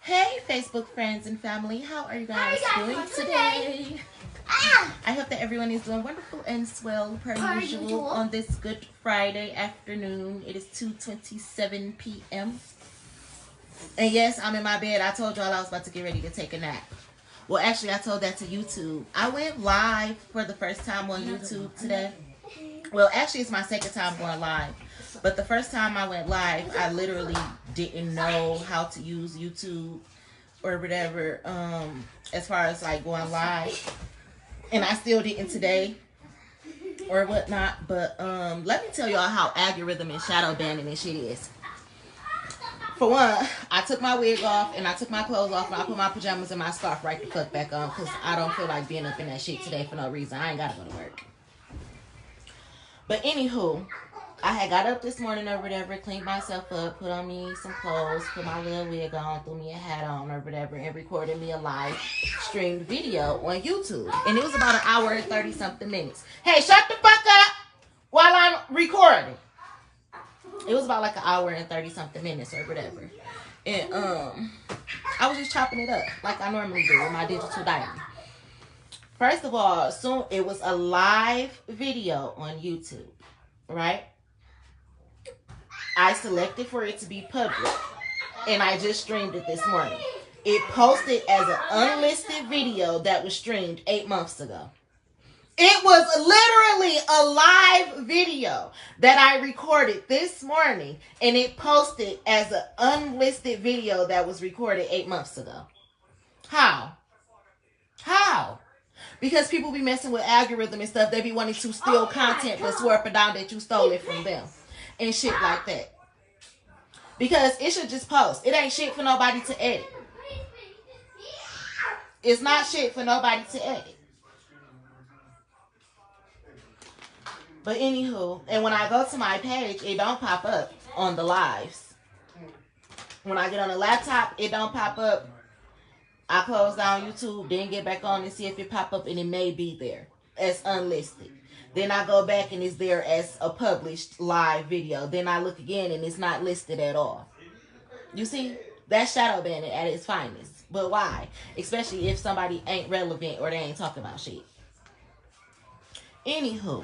Hey Facebook friends and family, how are you guys doing today? I hope that everyone is doing wonderful and swell per usual on this Good Friday afternoon. It is 2:27 p.m. And yes, I'm in my bed. I told y'all I was about to get ready to take a nap. Well, actually, I told that to YouTube. I went live for the first time on YouTube today. Well, actually, it's my second time going live. But the first time I went live, I literally didn't know how to use YouTube or whatever, as far as like going live. And I still didn't today or whatnot. But let me tell y'all how algorithm and shadow banning and shit is. For one, I took my wig off and I took my clothes off and I put my pajamas and my scarf right the fuck back on because I don't feel like being up in that shit today for no reason. I ain't gotta go to work. But anywho, I had got up this morning or whatever, cleaned myself up, put on me some clothes, put my little wig on, threw me a hat on or whatever, and recorded me a live streamed video on YouTube. And it was about an hour and 30 something minutes. Hey, shut the fuck up while I'm recording. It was about like an hour and 30 something minutes or whatever. And I was just chopping it up like I normally do with my digital diary. First of all, soon it was a live video on YouTube, right? I selected for it to be public, and I just streamed it this morning. It posted as an unlisted video that was streamed 8 months ago. It was literally a live video that I recorded this morning, and it posted as an unlisted video that was recorded 8 months ago. How? Because people be messing with algorithm and stuff. They be wanting to steal content but swear up and down that you stole it from them. And shit like that. Because it should just post. It ain't shit for nobody to edit. It's not shit for nobody to edit. But anywho, and when I go to my page, it don't pop up on the lives. When I get on the laptop, it don't pop up. I close down YouTube, then get back on and see if it pop up, and it may be there as unlisted. Then I go back and it's there as a published live video. Then I look again and it's not listed at all. You see? That's shadow banning at its finest. But why? Especially if somebody ain't relevant or they ain't talking about shit. Anywho,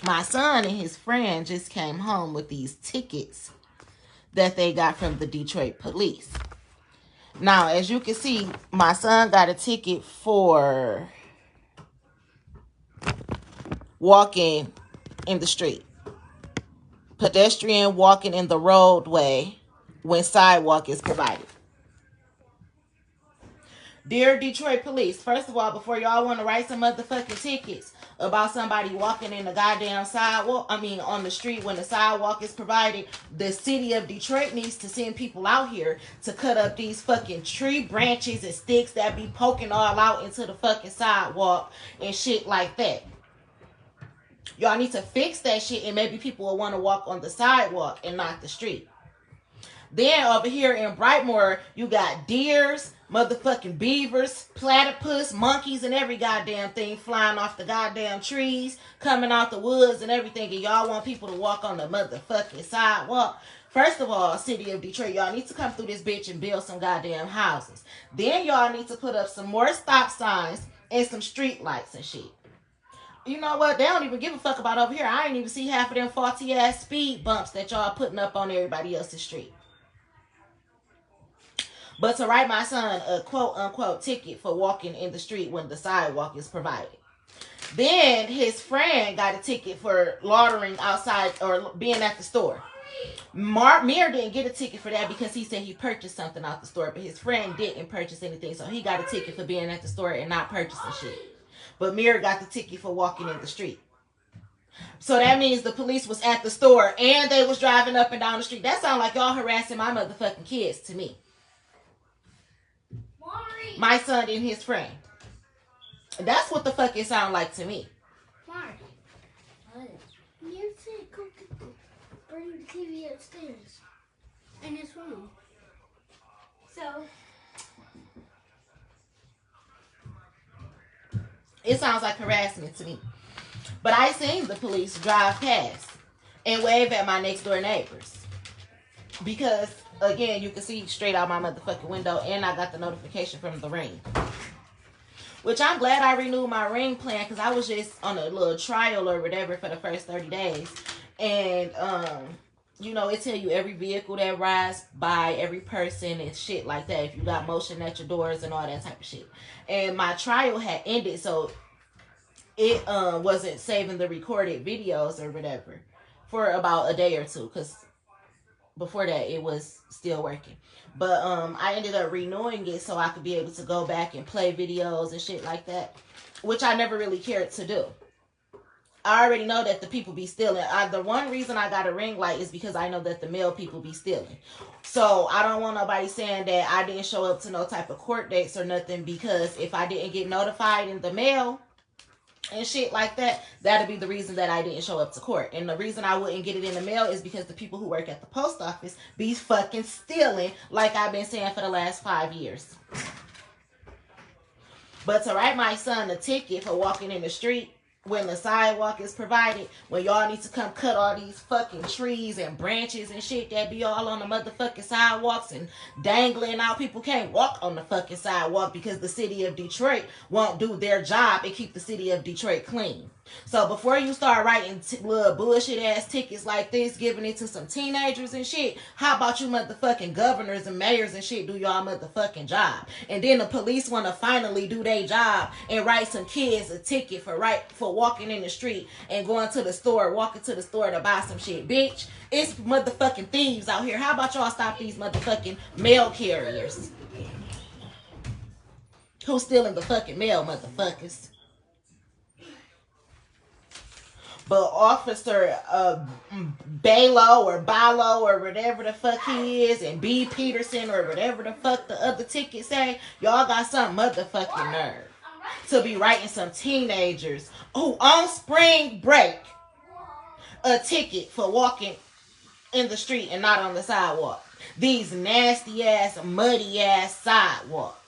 my son and his friend just came home with these tickets that they got from the Detroit police. Now, as you can see, my son got a ticket for walking in the street. Pedestrian walking in the roadway when sidewalk is provided. Dear Detroit police, first of all, before y'all want to write some motherfucking tickets about somebody walking in the goddamn sidewalk, on the street when the sidewalk is provided, the city of Detroit needs to send people out here to cut up these fucking tree branches and sticks that be poking all out into the fucking sidewalk and shit like that. Y'all need to fix that shit and maybe people will want to walk on the sidewalk and not the street. Then over here in Brightmoor, you got deers, motherfucking beavers, platypus, monkeys, and every goddamn thing flying off the goddamn trees, coming out the woods and everything. And y'all want people to walk on the motherfucking sidewalk. First of all, city of Detroit, y'all need to come through this bitch and build some goddamn houses. Then y'all need to put up some more stop signs and some street lights and shit. You know what? They don't even give a fuck about over here. I ain't even see half of them faulty ass speed bumps that y'all putting up on everybody else's street. But to write my son a quote-unquote ticket for walking in the street when the sidewalk is provided. Then his friend got a ticket for loitering outside or being at the store. Mir didn't get a ticket for that because he said he purchased something out the store. But his friend didn't purchase anything. So he got a ticket for being at the store and not purchasing shit. But Mir got the ticket for walking in the street. So that means the police was at the store and they was driving up and down the street. That sounds like y'all harassing my motherfucking kids to me. My son and his friend. That's what the fuck it sound like to me. You said go bring the TV upstairs in his room. So it sounds like harassment to me. But I seen the police drive past and wave at my next door neighbors. Because Again, you can see straight out my motherfucking window, and I got the notification from the Ring. Which I'm glad I renewed my Ring plan, because I was just on a little trial or whatever for the first 30 days. And, you know, it tell you every vehicle that rides by, every person and shit like that. If you got motion at your doors and all that type of shit. And my trial had ended, so it wasn't saving the recorded videos or whatever for about a day or two, because before that it was still working. But I ended up renewing it so I could be able to go back and play videos and shit like that, which I never really cared to do. I already know that the people be stealing. The one reason I got a ring light is because I know that the male people be stealing. So I don't want nobody saying that I didn't show up to no type of court dates or nothing, because if I didn't get notified in the mail and shit like that, that'd be the reason that I didn't show up to court. And the reason I wouldn't get it in the mail is because the people who work at the post office be fucking stealing, like I've been saying for the last 5 years. But to write my son a ticket for walking in the street when the sidewalk is provided, when y'all need to come cut all these fucking trees and branches and shit that be all on the motherfucking sidewalks and dangling out, people can't walk on the fucking sidewalk because the city of Detroit won't do their job and keep the city of Detroit clean. So before you start writing little bullshit ass tickets like this, giving it to some teenagers and shit, how about you motherfucking governors and mayors and shit do y'all motherfucking job? And then the police want to finally do their job and write some kids a ticket for walking in the street and walking to the store to buy some shit. Bitch, it's motherfucking thieves out here. How about y'all stop these motherfucking mail carriers who's stealing the fucking mail, motherfuckers? But Officer Balo or whatever the fuck he is, and B. Peterson or whatever the fuck the other ticket say, y'all got some motherfucking nerve to be writing some teenagers on spring break a ticket for walking in the street and not on the sidewalk. These nasty ass, muddy ass sidewalks.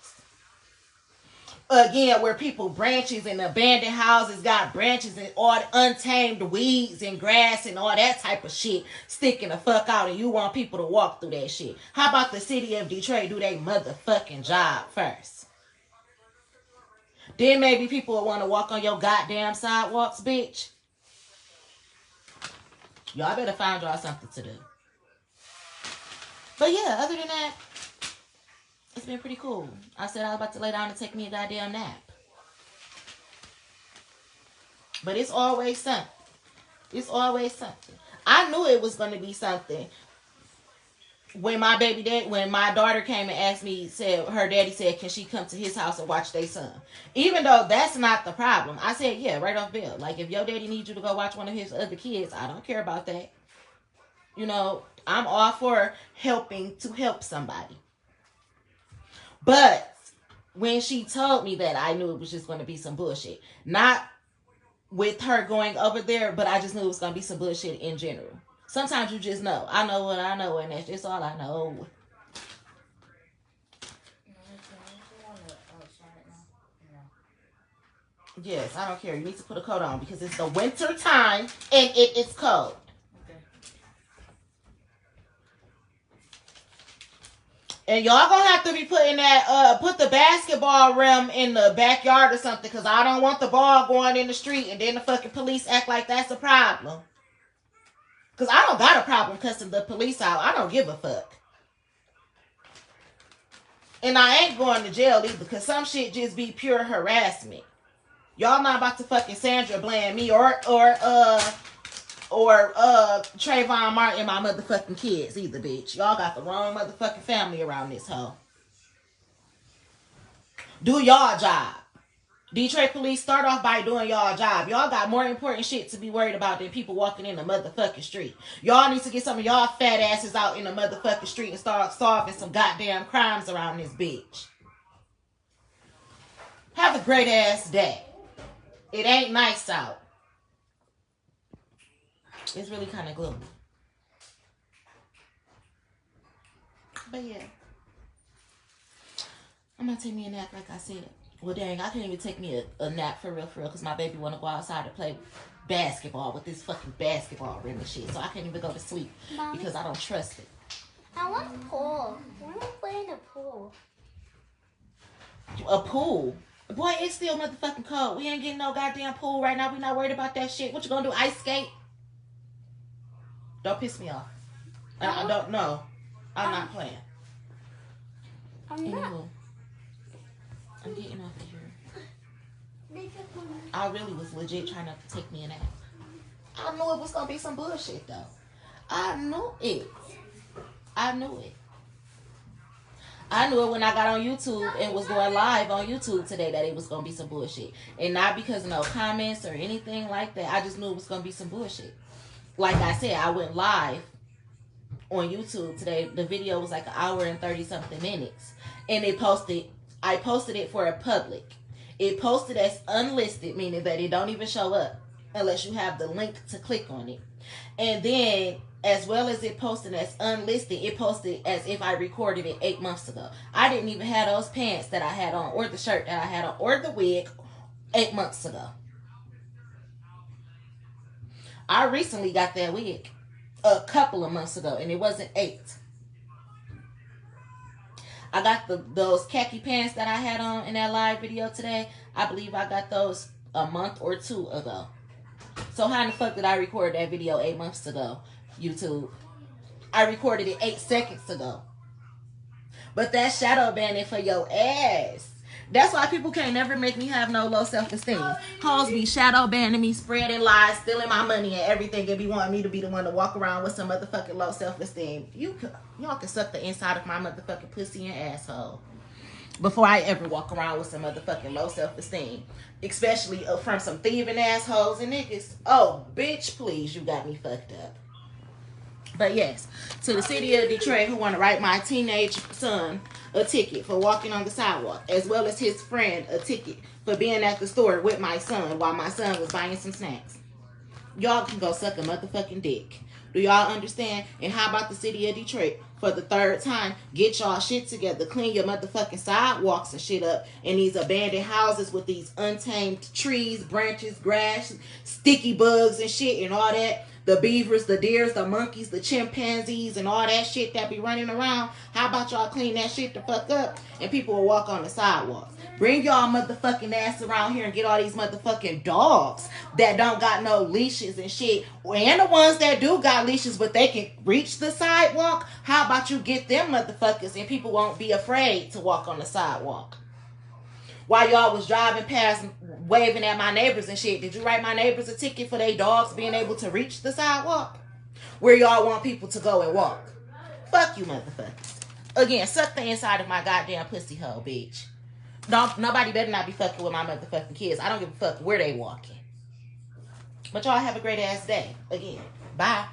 Again, where people branches and abandoned houses got branches and all untamed weeds and grass and all that type of shit sticking the fuck out, and you want people to walk through that shit. How about the city of Detroit do their motherfucking job first? Then maybe people will want to walk on your goddamn sidewalks, bitch. Y'all better find y'all something to do. But yeah, other than that, it's been pretty cool. I said I was about to lay down and take me a goddamn nap. But it's always something. It's always something. I knew it was going to be something when my daughter came and asked me, said her daddy said, can she come to his house and watch their son? Even though that's not the problem. I said, yeah, right off bill. Like, if your daddy needs you to go watch one of his other kids, I don't care about that. You know, I'm all for helping to help somebody. But when she told me that, I knew it was just going to be some bullshit. Not with her going over there, but I just knew it was going to be some bullshit in general. Sometimes you just know. I know what I know, and that's just all I know. Yes, I don't care. You need to put a coat on because it's the winter time and it is cold. And y'all gonna have to be putting that, put the basketball rim in the backyard or something, because I don't want the ball going in the street and then the fucking police act like that's a problem. Because I don't got a problem cussing the police out. I don't give a fuck. And I ain't going to jail either, because some shit just be pure harassment. Y'all not about to fucking Sandra Bland me or Trayvon Martin and my motherfucking kids either, bitch. Y'all got the wrong motherfucking family around this hoe. Do y'all job. Detroit police, start off by doing y'all job. Y'all got more important shit to be worried about than people walking in the motherfucking street. Y'all need to get some of y'all fat asses out in the motherfucking street and start solving some goddamn crimes around this bitch. Have a great ass day. It ain't nice out. It's really kind of gloomy. But yeah. I'm going to take me a nap like I said. Well, dang, I can't even take me a nap for real, because my baby want to go outside to play basketball with this fucking basketball rim and shit. So I can't even go to sleep because I don't trust it. I want a pool. I want to play in a pool. A pool? Boy, it's still motherfucking cold. We ain't getting no goddamn pool right now. We not worried about that shit. What you gonna do? Ice skate? Don't piss me off. I don't know. I'm not playing. Anywho, I'm getting off of here. I really was legit trying not to take me a nap. I knew it was gonna be some bullshit though. I knew it. I knew it when I got on YouTube and was going live on YouTube today that it was going to be some bullshit. And not because of no comments or anything like that. I just knew it was going to be some bullshit. Like I said, I went live on YouTube today. The video was like an hour and 30 something minutes. And I posted it for a public. It posted as unlisted, meaning that it don't even show up unless you have the link to click on it. And then, as well as it posted as unlisted, it posted as if I recorded it 8 months ago. I didn't even have those pants that I had on, or the shirt that I had on, or the wig 8 months ago. I recently got that wig a couple of months ago, and it wasn't 8. I got those khaki pants that I had on in that live video today. I believe I got those a month or 2 ago. So how in the fuck did I record that video 8 months ago, YouTube? I recorded it 8 seconds ago. But that's shadow banning for your ass. That's why people can't never make me have no low self-esteem. Calls me shadow banning me, spreading lies, stealing my money and everything, and be wanting me to be the one to walk around with some motherfucking low self-esteem. Y'all can suck the inside of my motherfucking pussy and asshole before I ever walk around with some motherfucking low self-esteem. Especially from some thieving assholes and niggas. Oh, bitch, please, you got me fucked up. But yes, to the city of Detroit who want to write my teenage son a ticket for walking on the sidewalk, as well as his friend a ticket for being at the store with my son while my son was buying some snacks. Y'all can go suck a motherfucking dick. Do y'all understand? And how about the city of Detroit? For the 3rd time, get y'all shit together. Clean your motherfucking sidewalks and shit up. And these abandoned houses with these untamed trees, branches, grass, sticky bugs and shit and all that. The beavers, the deers, the monkeys, the chimpanzees, and all that shit that be running around. How about y'all clean that shit the fuck up and people will walk on the sidewalks? Bring y'all motherfucking ass around here and get all these motherfucking dogs that don't got no leashes and shit. And the ones that do got leashes but they can reach the sidewalk. How about you get them motherfuckers and people won't be afraid to walk on the sidewalk? While y'all was driving past waving at my neighbors and shit, did you write my neighbors a ticket for their dogs being able to reach the sidewalk? Where y'all want people to go and walk? Fuck you motherfuckers. Again, suck the inside of my goddamn pussy hole, bitch. Nobody better not be fucking with my motherfucking kids. I don't give a fuck where they walking. But y'all have a great ass day. Again, bye.